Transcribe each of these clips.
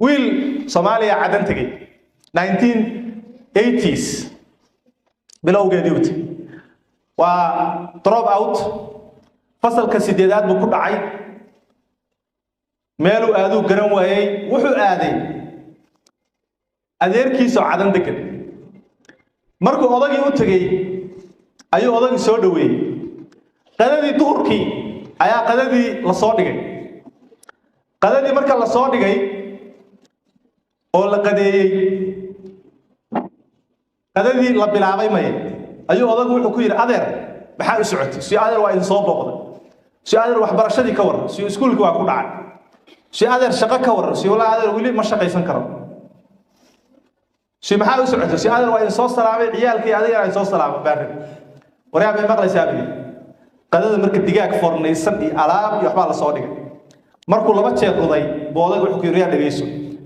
wiil Soomaaliya cadan tagay 1980s bilowgeedii wati waa drop out fasalka sideedaad buu ku dhacay meel uu aad u garan waayay wuxuu aaday adeerkiisa cadan degan markuu odagii u tagay ayuu odagii soo dhaweeyay qadadii duhurkii ayaa qadadii la soo dhigay qadadii marka la soo dhigay oo la qadeeyay qadadii la bilaabay may ayuu odagu wuxuu ku yiri adeer maxaa u socotay si adeer waa in soo booqday si adeer waxbarashadii ka waran si iskuulka waa ku dhacay si adeer shaqo ka waran si wala adeer wali ma shaqaysan karo si maxaa u socotay si adeer waa in soo salaamay ciyaalkii adiga ay soo salaamay baarin wariyaa bay maqlaysaa bi qadada marka digaag fornaysan iyo alaab iyo waxba la soo dhigay markuu laba jeer uday boodaga wuxuu ku yiri dhageyso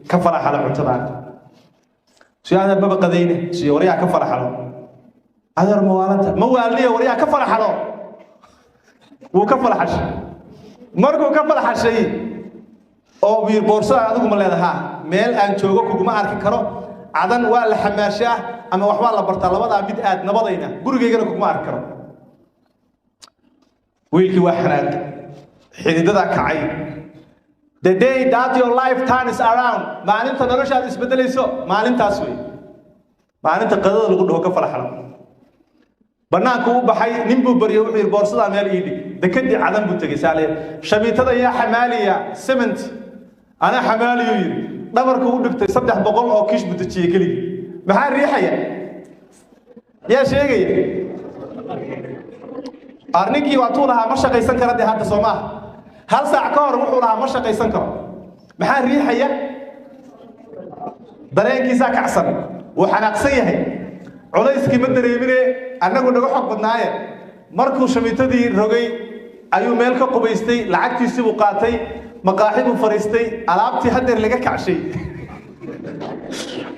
ka faraxala cuntada si adeer baba qadayne si wariyaa ka faraxalo adeer ma waalniya wariyaa ka faraxalo wuu ka faraxashay markuu ka faraxashay oo wiir boorsada adigu ma leedahay meel aan joogo kuguma arki karo cadan waa la xamaashaa ama waxba la barta labada mid aad nabadayna gurigeygana kuguma arki karo wiilkii waa xanaaq xididada kacay the day that your life turns around maalinta noloshaada isbedelayso maalintaas way maalinta qadada lagu dhaho ka faraxlo banaanku u baxay nin buu bariyo wuxuu yiri boorsada meel ii dhig dekadii cadan buu tagay saalee shamiitada yaa xamaaliya cement ana xamaaliyo yiri dhabarku u dhigtay 300 oo kiish buu dajiyay kaliya maxaa riixaya yaa sheegaya arninkii waa tuu lahaa ma shaqaysan kara hadda Soomaa hal saac ka hor wuxuu lahaa ma shaqaysan karo maxaa riixaya dareenkiisa kacsan wuu xanaaqsan yahay culayskii ma dareemine annagu naga xog badnaaye markuu shamiitadii rogay ayuu meel ka qubaystay lacagtiisii buu qaatay maqaaxib uu fariistay alaabtii hadeer laga kacshay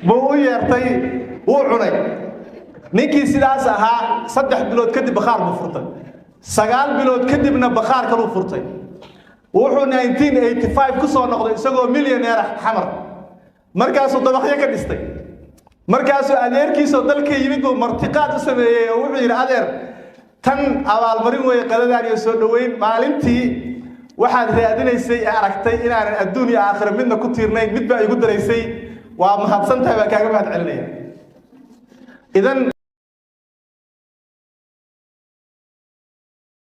buu u yeertay wuu cunay ninkii sidaas ahaa 3 bilood kadib bakhaar buu furtay 9 bilood kadibna bakhaar kale uu furtay wuxuu 1985 ku soo noqday isagoo milyaneer xamar markaasuu dabaqyo ka dhistay markaasuu adeerkiisa dalka yimid oo martiqaad u sameeyay oo wuxuu yiri adeer tan abaal marin way qadadaan iyo soo dhaweyn maalintii waxaad raadinaysay aragtay inaan adduun iyo aakhira midna ku tiirnay midba ay ugu daraysay waa mahadsantahay baa kaaga mahad celinaya idan